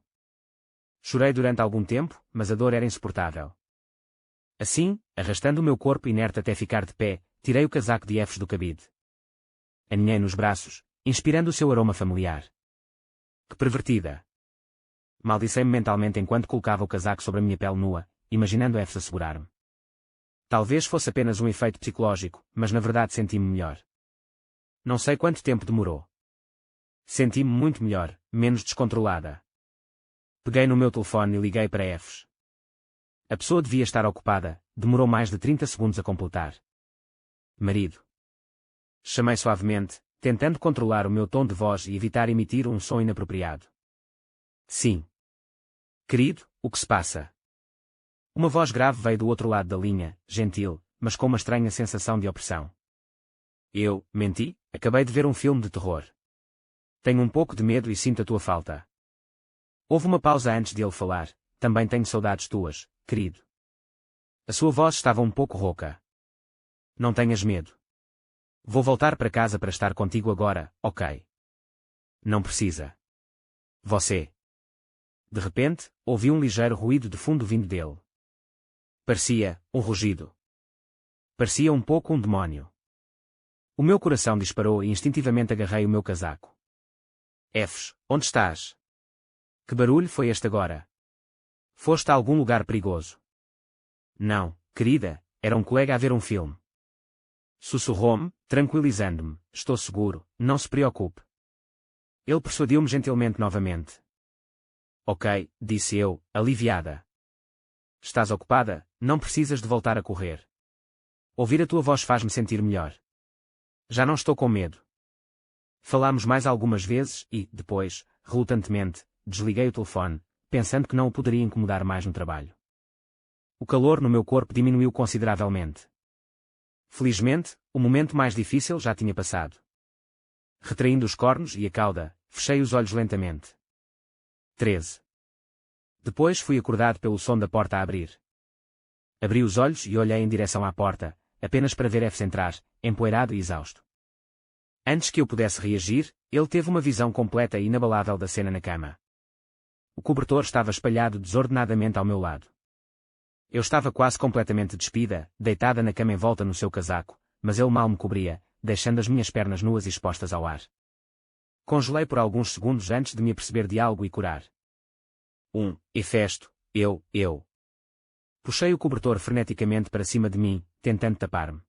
[SPEAKER 1] Chorei durante algum tempo, mas a dor era insuportável. Assim, arrastando o meu corpo inerte até ficar de pé, tirei o casaco de Fs do cabide. Aninhei nos braços, inspirando o seu aroma familiar. Que pervertida! Maldicei-me mentalmente enquanto colocava o casaco sobre a minha pele nua, imaginando Fs a segurar-me. Talvez fosse apenas um efeito psicológico, mas na verdade senti-me melhor. Não sei quanto tempo demorou. Senti-me muito melhor, menos descontrolada. Peguei no meu telefone e liguei para Fs. A pessoa devia estar ocupada, demorou mais de 30 segundos a completar. Marido. Chamei suavemente, tentando controlar o meu tom de voz e evitar emitir um som inapropriado. Sim. Querido, o que se passa? Uma voz grave veio do outro lado da linha, gentil, mas com uma estranha sensação de opressão. Eu, menti, acabei de ver um filme de terror. Tenho um pouco de medo e sinto a tua falta. Houve uma pausa antes de ele falar. Também tenho saudades tuas, querido. A sua voz estava um pouco rouca. Não tenhas medo. Vou voltar para casa para estar contigo agora, ok? Não precisa. Você. De repente, ouvi um ligeiro ruído de fundo vindo dele. Parecia um rugido. Parecia um pouco um demónio. O meu coração disparou e instintivamente agarrei o meu casaco. Fs, onde estás? Que barulho foi este agora? Foste a algum lugar perigoso? Não, querida, era um colega a ver um filme. Sussurrou-me, tranquilizando-me, estou seguro, não se preocupe. Ele persuadiu-me gentilmente novamente. Ok, disse eu, aliviada. Estás ocupada, não precisas de voltar a correr. Ouvir a tua voz faz-me sentir melhor. Já não estou com medo. Falámos mais algumas vezes e, depois, relutantemente, desliguei o telefone, pensando que não o poderia incomodar mais no trabalho. O calor no meu corpo diminuiu consideravelmente. Felizmente, o momento mais difícil já tinha passado. Retraindo os cornos e a cauda, fechei os olhos lentamente. 13. Depois fui acordado pelo som da porta a abrir. Abri os olhos e olhei em direção à porta, apenas para ver Fs entrar, empoeirado e exausto. Antes que eu pudesse reagir, ele teve uma visão completa e inabalável da cena na cama. O cobertor estava espalhado desordenadamente ao meu lado. Eu estava quase completamente despida, deitada na cama envolta no seu casaco, mas ele mal me cobria, deixando as minhas pernas nuas e expostas ao ar. Congelei por alguns segundos antes de me aperceber de algo e curar. Hefesto, eu. Puxei o cobertor freneticamente para cima de mim, tentando tapar-me.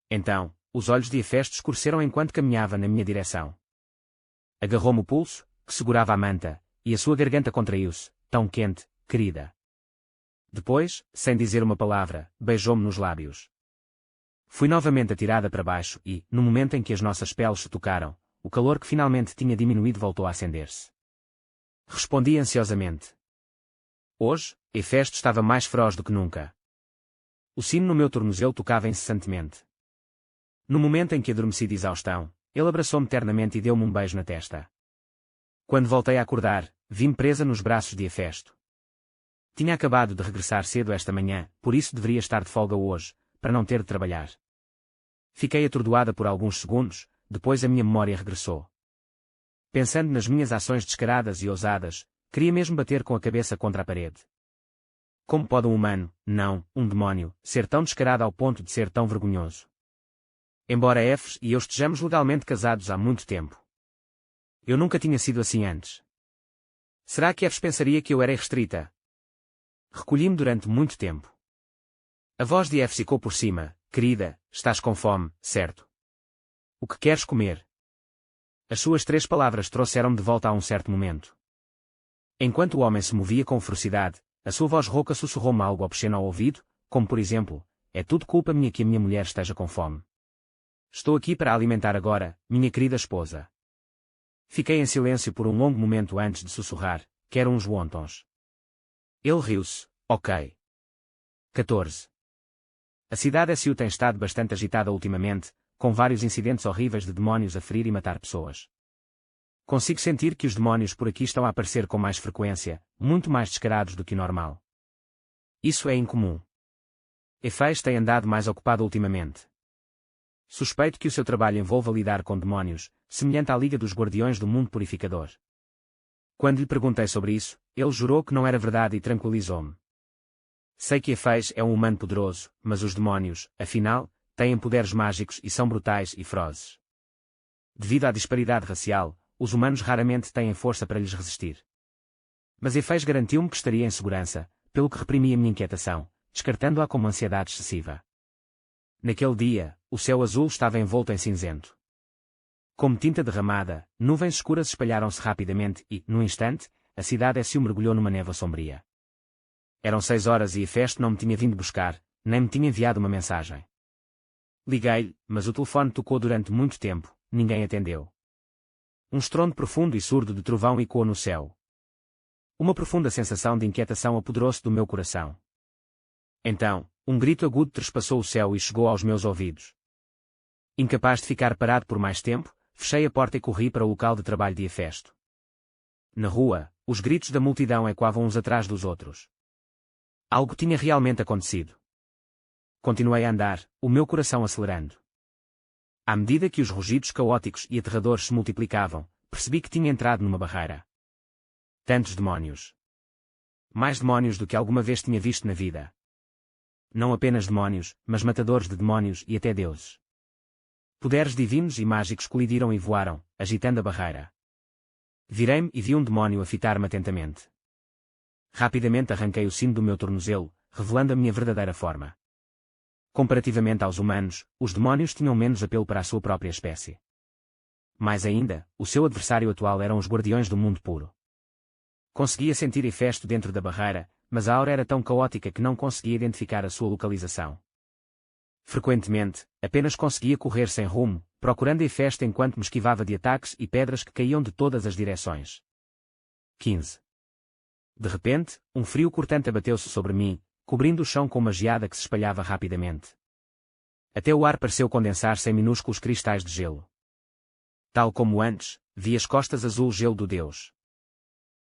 [SPEAKER 1] Então, os olhos de Hefesto escureceram enquanto caminhava na minha direção. Agarrou-me o pulso, que segurava a manta, e a sua garganta contraiu-se, tão quente, querida. Depois, sem dizer uma palavra, beijou-me nos lábios. Fui novamente atirada para baixo e, no momento em que as nossas peles se tocaram, o calor que finalmente tinha diminuído voltou a acender-se. Respondi ansiosamente. Hoje, Hefesto estava mais feroz do que nunca. O sino no meu tornozelo tocava incessantemente. No momento em que adormeci de exaustão, ele abraçou-me ternamente e deu-me um beijo na testa. Quando voltei a acordar, vi-me presa nos braços de Hefesto. Tinha acabado de regressar cedo esta manhã, por isso deveria estar de folga hoje, para não ter de trabalhar. Fiquei atordoada por alguns segundos, depois a minha memória regressou. Pensando nas minhas ações descaradas e ousadas, queria mesmo bater com a cabeça contra a parede. Como pode um humano, não, um demónio, ser tão descarado ao ponto de ser tão vergonhoso? Embora F e eu estejamos legalmente casados há muito tempo. Eu nunca tinha sido assim antes. Será que F pensaria que eu era irrestrita? Recolhi-me durante muito tempo. A voz de F ficou por cima. Querida, estás com fome, certo? O que queres comer? As suas 3 palavras trouxeram-me de volta a um certo momento. Enquanto o homem se movia com ferocidade, a sua voz rouca sussurrou-me algo obsceno ao ouvido, como por exemplo, é tudo culpa minha que a minha mulher esteja com fome. Estou aqui para alimentar agora, minha querida esposa. Fiquei em silêncio por um longo momento antes de sussurrar, quero uns wontons. Ele riu-se, ok. 14. A cidade SU tem estado bastante agitada ultimamente, com vários incidentes horríveis de demónios a ferir e matar pessoas. Consigo sentir que os demónios por aqui estão a aparecer com mais frequência, muito mais descarados do que o normal. Isso é incomum. Efes tem andado mais ocupado ultimamente. Suspeito que o seu trabalho envolva lidar com demónios, semelhante à Liga dos Guardiões do Mundo Purificador. Quando lhe perguntei sobre isso, ele jurou que não era verdade e tranquilizou-me. Sei que Efes é um humano poderoso, mas os demónios, afinal, têm poderes mágicos e são brutais e ferozes. Devido à disparidade racial, os humanos raramente têm força para lhes resistir. Mas Efes garantiu-me que estaria em segurança, pelo que reprimi a minha inquietação, descartando-a como ansiedade excessiva. Naquele dia, o céu azul estava envolto em cinzento. Como tinta derramada, nuvens escuras espalharam-se rapidamente e, num instante, a cidade se mergulhou numa névoa sombria. Eram 6 horas e Efes não me tinha vindo buscar, nem me tinha enviado uma mensagem. Liguei-lhe, mas o telefone tocou durante muito tempo, ninguém atendeu. Um estrondo profundo e surdo de trovão ecoou no céu. Uma profunda sensação de inquietação apoderou-se do meu coração. Então, um grito agudo trespassou o céu e chegou aos meus ouvidos. Incapaz de ficar parado por mais tempo, fechei a porta e corri para o local de trabalho de Hefesto. Na rua, os gritos da multidão ecoavam uns atrás dos outros. Algo tinha realmente acontecido. Continuei a andar, o meu coração acelerando. À medida que os rugidos caóticos e aterradores se multiplicavam, percebi que tinha entrado numa barreira. Tantos demónios. Mais demónios do que alguma vez tinha visto na vida. Não apenas demónios, mas matadores de demónios e até deuses. Poderes divinos e mágicos colidiram e voaram, agitando a barreira. Virei-me e vi um demónio a fitar-me atentamente. Rapidamente arranquei o sino do meu tornozelo, revelando a minha verdadeira forma. Comparativamente aos humanos, os demónios tinham menos apelo para a sua própria espécie. Mais ainda, o seu adversário atual eram os guardiões do mundo puro. Conseguia sentir Hefesto dentro da barreira, mas a aura era tão caótica que não conseguia identificar a sua localização. Frequentemente, apenas conseguia correr sem rumo, procurando Hefesto enquanto me esquivava de ataques e pedras que caíam de todas as direções. 15. De repente, um frio cortante abateu-se sobre mim, cobrindo o chão com uma geada que se espalhava rapidamente. Até o ar pareceu condensar-se em minúsculos cristais de gelo. Tal como antes, vi as costas azul gelo do deus.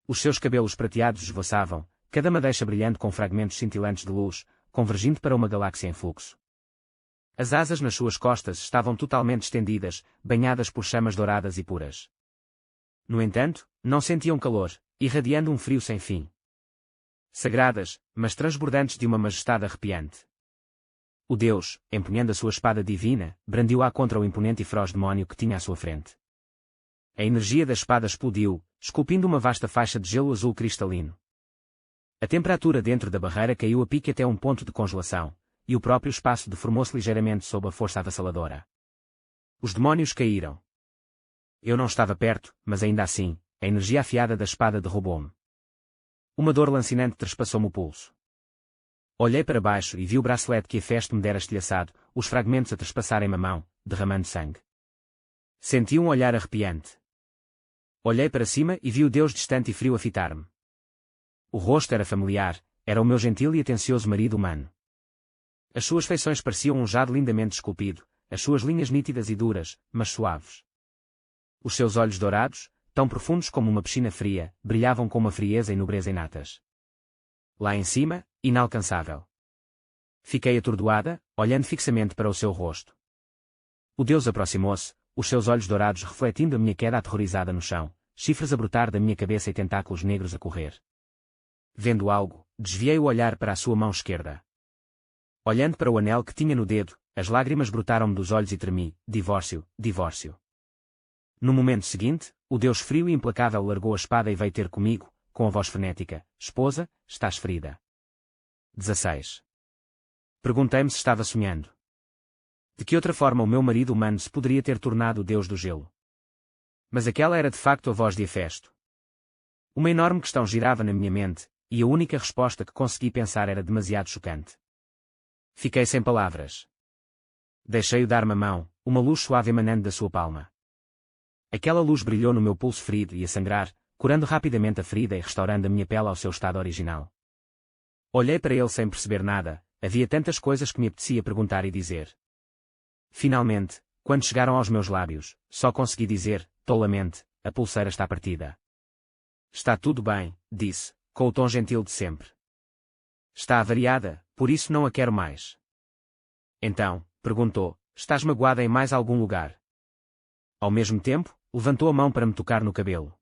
[SPEAKER 1] Os seus cabelos prateados esvoaçavam, cada madeixa brilhando com fragmentos cintilantes de luz, convergindo para uma galáxia em fluxo. As asas nas suas costas estavam totalmente estendidas, banhadas por chamas douradas e puras. No entanto, não sentiam calor, irradiando um frio sem fim. Sagradas, mas transbordantes de uma majestade arrepiante. O deus, empunhando a sua espada divina, brandiu-a contra o imponente e feroz demónio que tinha à sua frente. A energia da espada explodiu, esculpindo uma vasta faixa de gelo azul cristalino. A temperatura dentro da barreira caiu a pique até um ponto de congelação, e o próprio espaço deformou-se ligeiramente sob a força avassaladora. Os demónios caíram. Eu não estava perto, mas ainda assim, a energia afiada da espada derrubou-me. Uma dor lancinante trespassou-me o pulso. Olhei para baixo e vi o bracelete que Hefesto me dera estilhaçado, os fragmentos a trespassarem-me a mão, derramando sangue. Senti um olhar arrepiante. Olhei para cima e vi o deus distante e frio a fitar-me. O rosto era familiar, era o meu gentil e atencioso marido humano. As suas feições pareciam um jade lindamente esculpido, as suas linhas nítidas e duras, mas suaves. Os seus olhos dourados, tão profundos como uma piscina fria, brilhavam com uma frieza e nobreza inatas. lá em cima, inalcançável. Fiquei atordoada, olhando fixamente para o seu rosto. O Deus aproximou-se, os seus olhos dourados refletindo a minha queda aterrorizada no chão, chifres a brotar da minha cabeça e tentáculos negros a correr. Vendo algo, desviei o olhar para a sua mão esquerda. Olhando para o anel que tinha no dedo, as lágrimas brotaram-me dos olhos e tremi. Divórcio, divórcio. No momento seguinte, o Deus frio e implacável largou a espada e veio ter comigo, com a voz frenética: Esposa, estás ferida. 16. Perguntei-me se estava sonhando. De que outra forma o meu marido humano se poderia ter tornado o Deus do gelo? Mas aquela era de facto a voz de Hefesto. Uma enorme questão girava na minha mente, e a única resposta que consegui pensar era demasiado chocante. Fiquei sem palavras. Deixei-o dar-me a mão, uma luz suave emanando da sua palma. Aquela luz brilhou no meu pulso ferido e a sangrar, curando rapidamente a ferida e restaurando a minha pele ao seu estado original. Olhei para ele sem perceber nada, havia tantas coisas que me apetecia perguntar e dizer. Finalmente, quando chegaram aos meus lábios, só consegui dizer, tolamente: a pulseira está partida. Está tudo bem, disse, com o tom gentil de sempre. Está avariada, por isso não a quero mais. Então, perguntou, estás magoada em mais algum lugar? Ao mesmo tempo, levantou a mão para me tocar no cabelo.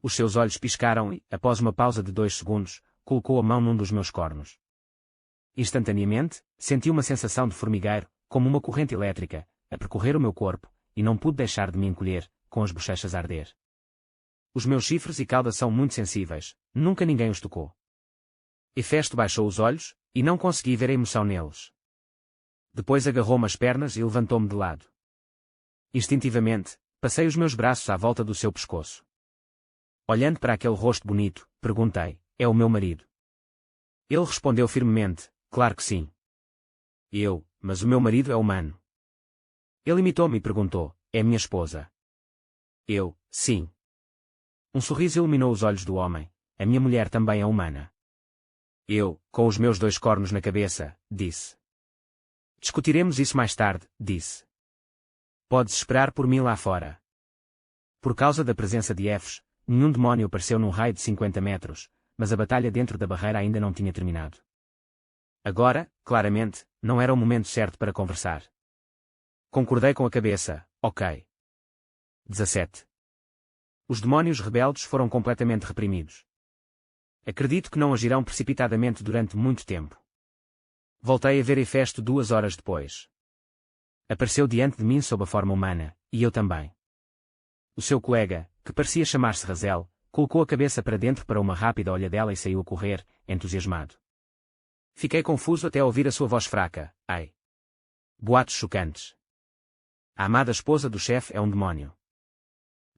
[SPEAKER 1] Os seus olhos piscaram e, após uma pausa de 2 segundos, colocou a mão num dos meus cornos. Instantaneamente, senti uma sensação de formigueiro, como uma corrente elétrica, a percorrer o meu corpo, e não pude deixar de me encolher, com as bochechas a arder. Os meus chifres e cauda são muito sensíveis, nunca ninguém os tocou. Hefesto baixou os olhos, e não consegui ver a emoção neles. Depois agarrou-me as pernas e levantou-me de lado. Instintivamente, passei os meus braços à volta do seu pescoço. Olhando para aquele rosto bonito, perguntei, é o meu marido? Ele respondeu firmemente, claro que sim. Mas o meu marido é humano. Ele imitou-me e perguntou, é minha esposa? Sim. Um sorriso iluminou os olhos do homem, a minha mulher também é humana. Com os meus 2 cornos na cabeça, disse. Discutiremos isso mais tarde, disse. Podes esperar por mim lá fora. Por causa da presença de Efes, nenhum demónio apareceu num raio de 50 metros, mas a batalha dentro da barreira ainda não tinha terminado. Agora, claramente, não era o momento certo para conversar. Concordei com a cabeça, ok. 17. Os demónios rebeldes foram completamente reprimidos. Acredito que não agirão precipitadamente durante muito tempo. Voltei a ver Hefesto 2 horas depois. Apareceu diante de mim sob a forma humana, e eu também. O seu colega, que parecia chamar-se Razel, colocou a cabeça para dentro para uma rápida olhadela e saiu a correr, entusiasmado. Fiquei confuso até ouvir a sua voz fraca, ai. Boatos chocantes. A amada esposa do chefe é um demónio.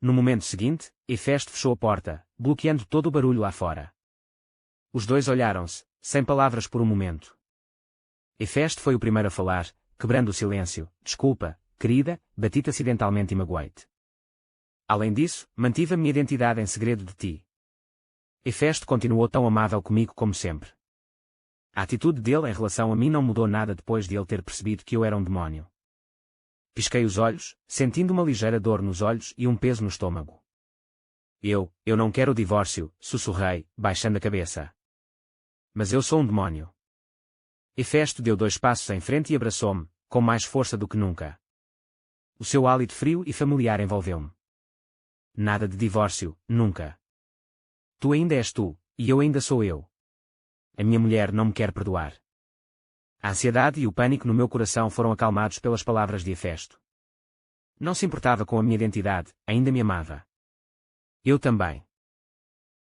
[SPEAKER 1] No momento seguinte, Hefesto fechou a porta, bloqueando todo o barulho lá fora. Os dois olharam-se, sem palavras por um momento. Hefesto foi o primeiro a falar, quebrando o silêncio. Desculpa, querida, bati-te acidentalmente e magoei-te. Além disso, mantive a minha identidade em segredo de ti. Hefesto continuou tão amável comigo como sempre. A atitude dele em relação a mim não mudou nada depois de ele ter percebido que eu era um demónio. Pisquei os olhos, sentindo uma ligeira dor nos olhos e um peso no estômago. Eu não quero o divórcio, sussurrei, baixando a cabeça. Mas eu sou um demónio. Hefesto deu 2 passos em frente e abraçou-me, com mais força do que nunca. O seu hálito frio e familiar envolveu-me. Nada de divórcio, nunca. Tu ainda és tu, e eu ainda sou eu. A minha mulher não me quer perdoar. A ansiedade e o pânico no meu coração foram acalmados pelas palavras de Hefesto. Não se importava com a minha identidade, ainda me amava. Eu também.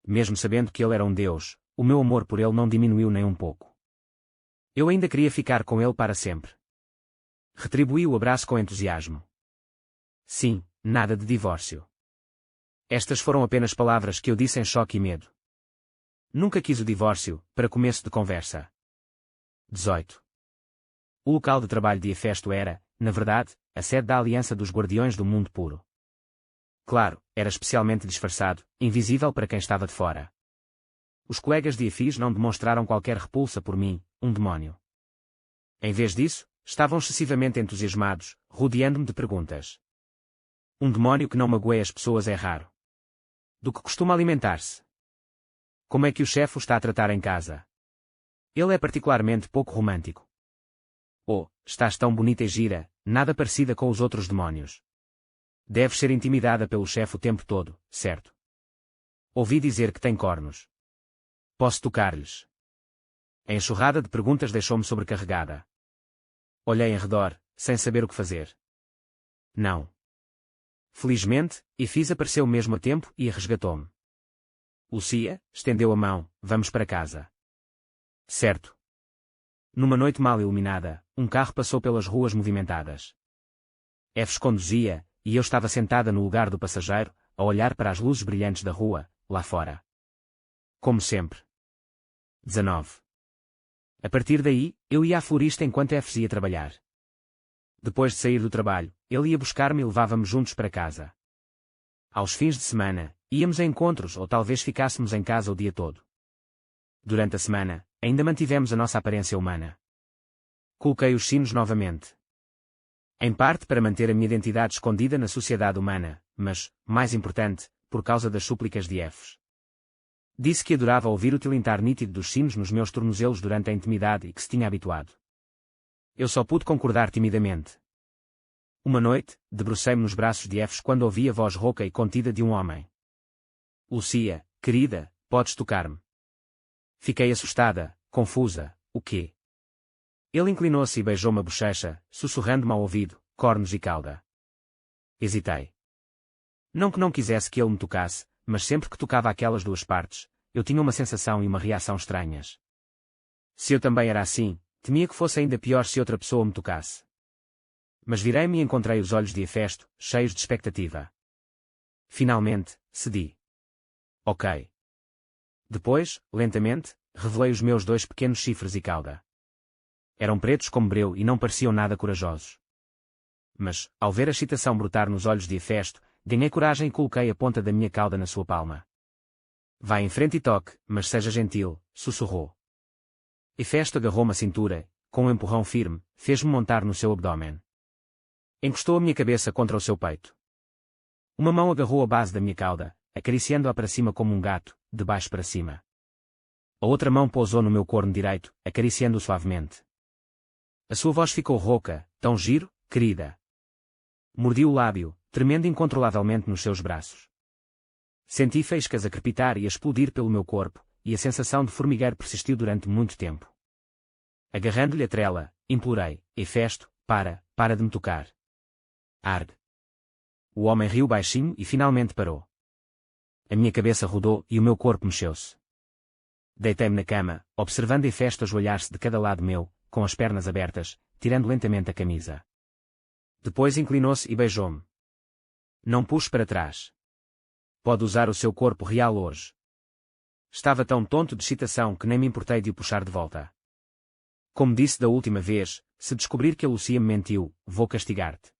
[SPEAKER 1] Mesmo sabendo que ele era um deus, o meu amor por ele não diminuiu nem um pouco. Eu ainda queria ficar com ele para sempre. Retribuí o abraço com entusiasmo. Sim, nada de divórcio. Estas foram apenas palavras que eu disse em choque e medo. Nunca quis o divórcio, para começo de conversa. 18. O local de trabalho de Hefesto era, na verdade, a sede da Aliança dos Guardiões do Mundo Puro. Claro, era especialmente disfarçado, invisível para quem estava de fora. Os colegas de Efes não demonstraram qualquer repulsa por mim, um demónio. Em vez disso, estavam excessivamente entusiasmados, rodeando-me de perguntas. Um demónio que não magoe as pessoas é raro. Do que costuma alimentar-se? Como é que o chefe o está a tratar em casa? Ele é particularmente pouco romântico. Oh, estás tão bonita e gira, nada parecida com os outros demónios. Deves ser intimidada pelo chefe o tempo todo, certo? Ouvi dizer que tem cornos. Posso tocar-lhes? A enxurrada de perguntas deixou-me sobrecarregada. Olhei em redor, sem saber o que fazer. Não. Felizmente, Efis apareceu mesmo a tempo e resgatou-me. Lucia, estendeu a mão, vamos para casa. Certo. Numa noite mal iluminada, um carro passou pelas ruas movimentadas. Efes conduzia, e eu estava sentada no lugar do passageiro, a olhar para as luzes brilhantes da rua, lá fora. Como sempre. 19. A partir daí, eu ia à florista enquanto Efes ia trabalhar. Depois de sair do trabalho, ele ia buscar-me e levava-me juntos para casa. Aos fins de semana, íamos a encontros ou talvez ficássemos em casa o dia todo. Durante a semana, ainda mantivemos a nossa aparência humana. Coloquei os sinos novamente. Em parte para manter a minha identidade escondida na sociedade humana, mas, mais importante, por causa das súplicas de Efes. Disse que adorava ouvir o tilintar nítido dos sinos nos meus tornozelos durante a intimidade e que se tinha habituado. Eu só pude concordar timidamente. Uma noite, debrucei-me nos braços de Efes quando ouvi a voz rouca e contida de um homem. Lucia, querida, podes tocar-me. Fiquei assustada, confusa, o quê? Ele inclinou-se e beijou-me a bochecha, sussurrando-me ao ouvido, cornos e cauda. Hesitei. Não que não quisesse que ele me tocasse, mas sempre que tocava aquelas duas partes, eu tinha uma sensação e uma reação estranhas. Se eu também era assim, temia que fosse ainda pior se outra pessoa me tocasse. Mas virei-me e encontrei os olhos de Hefesto, cheios de expectativa. Finalmente, cedi. Ok. Depois, lentamente, revelei os meus 2 pequenos chifres e cauda. Eram pretos como breu e não pareciam nada corajosos. Mas, ao ver a excitação brotar nos olhos de Hefesto, ganhei coragem e coloquei a ponta da minha cauda na sua palma. Vá em frente e toque, mas seja gentil, sussurrou. Hefesto agarrou-me à cintura, com um empurrão firme, fez-me montar no seu abdômen. Encostou a minha cabeça contra o seu peito. Uma mão agarrou a base da minha cauda, acariciando-a para cima como um gato, de baixo para cima. A outra mão pousou no meu corno direito, acariciando-o suavemente. A sua voz ficou rouca, tão giro, querida. Mordi o lábio, tremendo incontrolavelmente nos seus braços. Senti faíscas a crepitar e a explodir pelo meu corpo, e a sensação de formigueiro persistiu durante muito tempo. Agarrando-lhe a trela, implorei, Hefesto, para de me tocar. Arde. O homem riu baixinho e finalmente parou. A minha cabeça rodou e o meu corpo mexeu-se. Deitei-me na cama, observando Hefesto ajoelhar-se de cada lado meu, com as pernas abertas, tirando lentamente a camisa. Depois inclinou-se e beijou-me. Não puxe para trás. Pode usar o seu corpo real hoje. Estava tão tonto de excitação que nem me importei de o puxar de volta. Como disse da última vez, se descobrir que a Lucia me mentiu, vou castigar-te.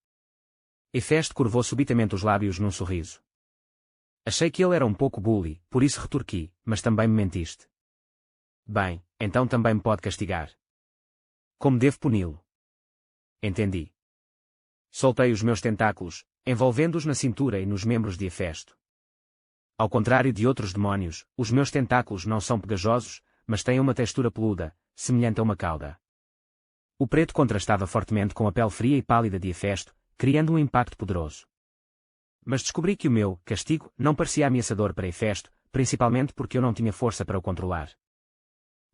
[SPEAKER 1] Hefesto curvou subitamente os lábios num sorriso. Achei que ele era um pouco bully, por isso retorqui, mas também me mentiste. Bem, então também me pode castigar. Como devo puni-lo? Entendi. Soltei os meus tentáculos, envolvendo-os na cintura e nos membros de Hefesto. Ao contrário de outros demónios, os meus tentáculos não são pegajosos, mas têm uma textura peluda, semelhante a uma cauda. O preto contrastava fortemente com a pele fria e pálida de Hefesto, criando um impacto poderoso. Mas descobri que o meu castigo não parecia ameaçador para Hefesto, principalmente porque eu não tinha força para o controlar.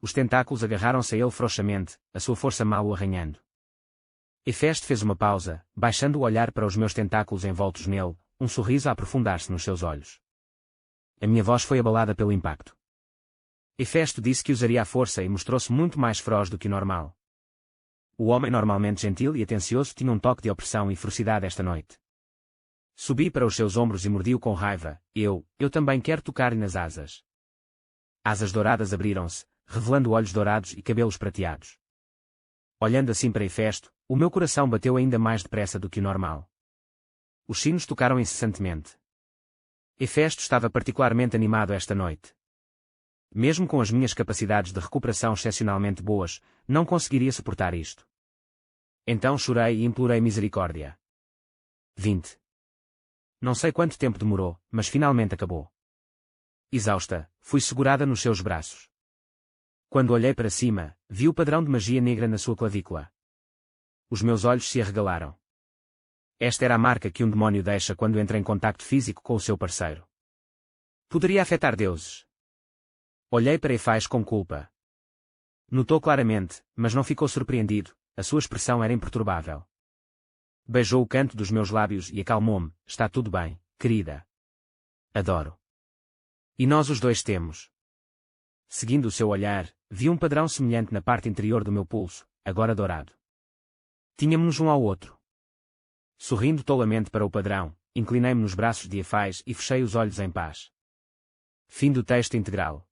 [SPEAKER 1] Os tentáculos agarraram-se a ele frouxamente, a sua força mal o arranhando. Hefesto fez uma pausa, baixando o olhar para os meus tentáculos envoltos nele, um sorriso a aprofundar-se nos seus olhos. A minha voz foi abalada pelo impacto. Hefesto disse que usaria a força e mostrou-se muito mais feroz do que o normal. O homem normalmente gentil e atencioso tinha um toque de opressão e ferocidade esta noite. Subi para os seus ombros e mordi-o com raiva. Eu também quero tocar-lhe nas asas. Asas douradas abriram-se, revelando olhos dourados e cabelos prateados. Olhando assim para Hefesto, o meu coração bateu ainda mais depressa do que o normal. Os sinos tocaram incessantemente. Hefesto estava particularmente animado esta noite. Mesmo com as minhas capacidades de recuperação excepcionalmente boas, não conseguiria suportar isto. Então chorei e implorei misericórdia. 20. Não sei quanto tempo demorou, mas finalmente acabou. Exausta, fui segurada nos seus braços. Quando olhei para cima, vi o padrão de magia negra na sua clavícula. Os meus olhos se arregalaram. Esta era a marca que um demónio deixa quando entra em contacto físico com o seu parceiro. Poderia afetar deuses. Olhei para Efais com culpa. Notou claramente, mas não ficou surpreendido, a sua expressão era imperturbável. Beijou o canto dos meus lábios e acalmou-me. Está tudo bem, querida. Adoro. E nós os dois temos. Seguindo o seu olhar, vi um padrão semelhante na parte interior do meu pulso, agora dourado. Tínhamos-nos um ao outro. Sorrindo tolamente para o padrão, inclinei-me nos braços de Efais e fechei os olhos em paz. Fim do texto integral.